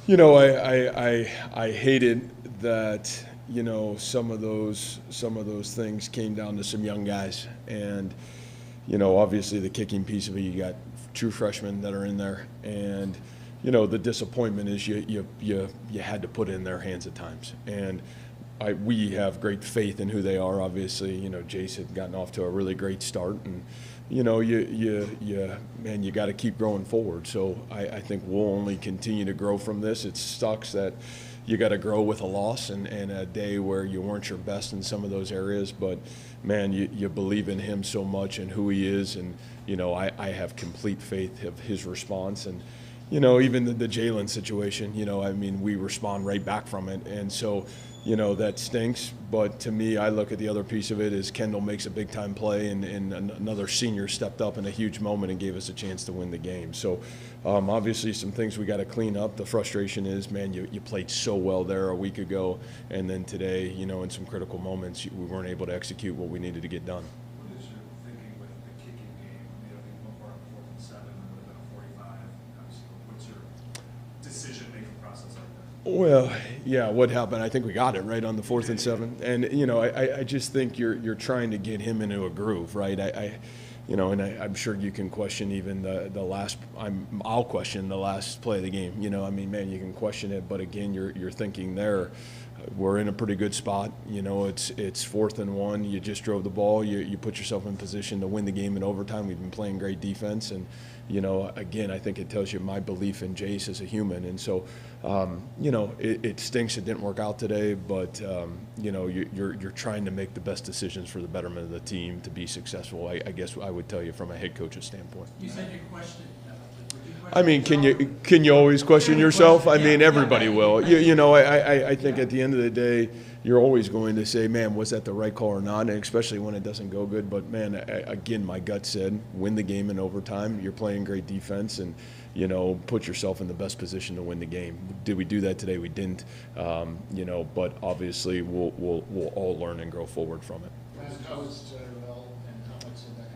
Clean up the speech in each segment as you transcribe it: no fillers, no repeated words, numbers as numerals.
I hated that, some of those things came down to some young guys. And, obviously the kicking piece of it, you got true freshmen that are in there. And, the disappointment is you had to put it in their hands at times. And we have great faith in who they are. Obviously, Jace had gotten off to a really great start, and you got to keep growing forward. So I think we'll only continue to grow from this. It sucks that you got to grow with a loss and a day where you weren't your best in some of those areas, but man, you believe in him so much and who he is, and I have complete faith of his response. And even the Jalen situation, we respond right back from it. And so, that stinks. But to me, I look at the other piece of it is Kendall makes a big-time play, and another senior stepped up in a huge moment and gave us a chance to win the game. So, obviously, some things we got to clean up. The frustration is, man, you played so well there a week ago, and then today, in some critical moments, we weren't able to execute what we needed to get done. What is your thinking with the kicking game? One more on 4th and 7, and would have been a 45. What's your decision-making process like that? Well, yeah, what happened? I think we got it right on the 4th and 7, and I just think you're trying to get him into a groove, right? I'm sure you can question even the last. I'll question the last play of the game. You can question it, but again, you're thinking there. We're in a pretty good spot. It's 4th and 1. You just drove the ball. You put yourself in position to win the game in overtime. We've been playing great defense, and again, I think it tells you my belief in Jace as a human. And so, it stinks it didn't work out today, but you're trying to make the best decisions for the betterment of the team to be successful. I guess I would tell you from a head coach's standpoint. You said you questioned. Can you always question yourself? Everybody will. I think at the end of the day, you're always going to say, man, was that the right call or not? And especially when it doesn't go good. But man, again, my gut said, win the game in overtime. You're playing great defense, and put yourself in the best position to win the game. Did we do that today? We didn't. But obviously we'll all learn and grow forward from it. How is Jarrell, and how much of that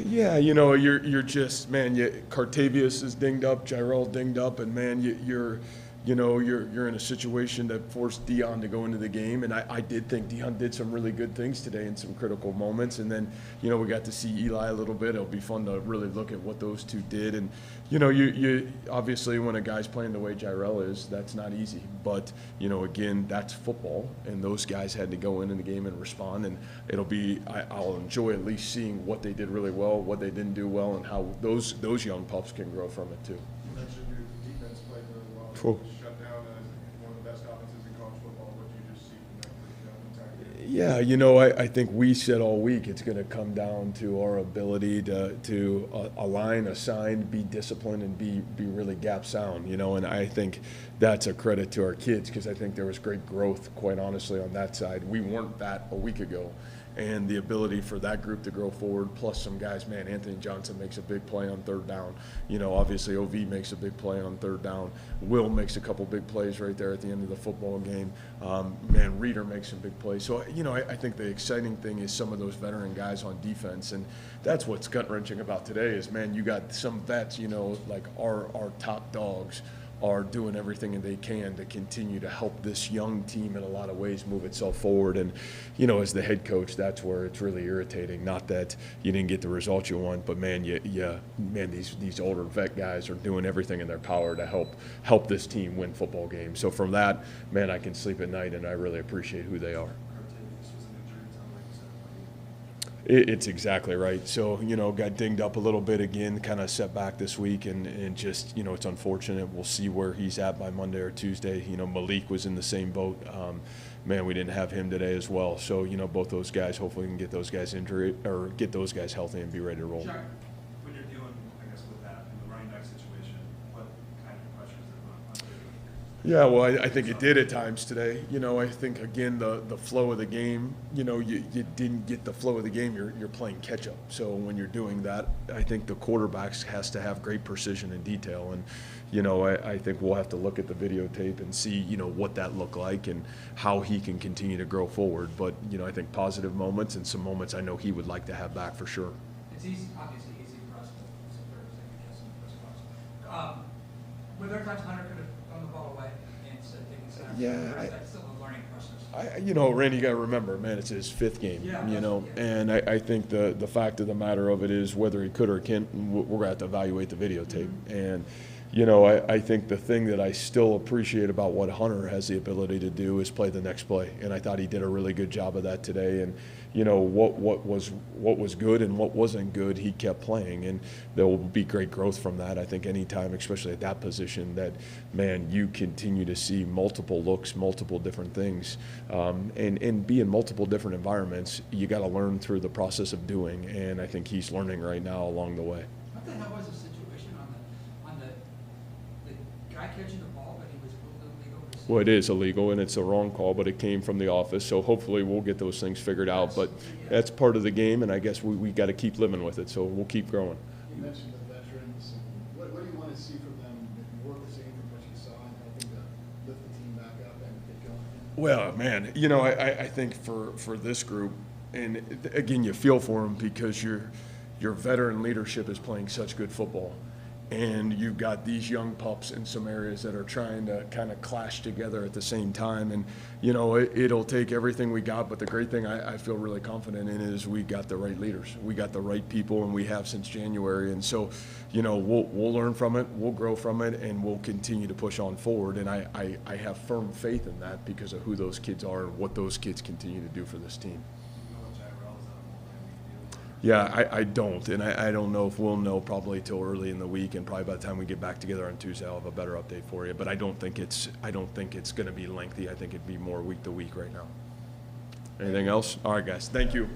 you're just, man, Cartavius is dinged up, Jarrell dinged up, and man, you're in a situation that forced Dion to go into the game, and I did think Dion did some really good things today in some critical moments, and then we got to see Eli a little bit. It'll be fun to really look at what those two did, and you obviously when a guy's playing the way Jarrell is, that's not easy, but again, that's football, and those guys had to go into the game and respond, and I'll enjoy at least seeing what they did really well, what they didn't do well, and how those young pups can grow from it too. You mentioned your defense played really well. Cool. Shut down one of the best offenses in college football. What do you just see from them? Yeah, I think we said all week it's going to come down to our ability to align, assign, be disciplined, and be really gap sound. And I think that's a credit to our kids, because I think there was great growth, quite honestly, on that side. We weren't that a week ago. And the ability for that group to grow forward, plus some guys, man, Anthony Johnson makes a big play on 3rd down. Obviously OV makes a big play on 3rd down. Will makes a couple big plays right there at the end of the football game. Man, Reeder makes some big plays. So, I think the exciting thing is some of those veteran guys on defense. And that's what's gut-wrenching about today is, man, you got some vets, like our top dogs are doing everything they can to continue to help this young team in a lot of ways move itself forward. And, as the head coach, that's where it's really irritating. Not that you didn't get the results you want, but man, these older vet guys are doing everything in their power to help this team win football games. So from that, man, I can sleep at night, and I really appreciate who they are. It's exactly right. So, got dinged up a little bit again, kind of set back this week, and just, it's unfortunate. We'll see where he's at by Monday or Tuesday. Malik was in the same boat. Man, we didn't have him today as well. So, both those guys, hopefully we can get those guys injured or get those guys healthy and be ready to roll. Sure. When you're dealing, I guess, with that in the running back situation, what kind of pressure is it on you? Yeah, well, I think it did at times today. I think, again, the flow of the game, you didn't get the flow of the game. You're playing catch-up. So when you're doing that, I think the quarterbacks has to have great precision and detail. And, I think we'll have to look at the videotape and see, what that looked like and how he can continue to grow forward. But, I think positive moments and some moments I know he would like to have back for sure. It's obviously easy for us to sit there and second guess in the first question. Were there of times Hunter could have thrown the ball away and instead of taking snaps. Yeah, That's still a learning process. you know, Randy, you got to remember, man, it's his 5th game, Yeah, you know, yeah. and I think the fact of the matter of it is whether he could or can't, we're going to have to evaluate the videotape. And, you know, I think the thing that I still appreciate about what Hunter has the ability to do is play the next play. And I thought he did a really good job of that today. And, you know, what was good and what wasn't good, he kept playing. And there will be great growth from that. I think anytime, especially at that position, that, man, you continue to see multiple looks, multiple different things, and be in multiple different environments, you got to learn through the process of doing. And I think he's learning right now along the way. What the hell was the situation on the guy catching the ball, but he was ruled illegal? Well, it is illegal, and it's a wrong call, but it came from the office, so hopefully we'll get those things figured out. But that's part of the game, and I guess we got to keep living with it, so we'll keep growing. You mentioned the veterans, and what do you want to see from them, more the same from what you saw, and helping to lift the team back up and get going? Well, man, you know, I think for this group, and again, you feel for them because your veteran leadership is playing such good football. And you've got these young pups in some areas that are trying to kind of clash together at the same time. And, you know, it'll take everything we got. But the great thing I feel really confident in is we got the right leaders. We got the right people, and we have since January. And so, you know, we'll learn from it, we'll grow from it, and we'll continue to push on forward. And I have firm faith in that because of who those kids are and what those kids continue to do for this team. Yeah, I don't, and I don't know if we'll know probably till early in the week, and probably by the time we get back together on Tuesday, I'll have a better update for you. But I don't think it's going to be lengthy. I think it'd be more week to week right now. Anything else? All right, guys. Thank you.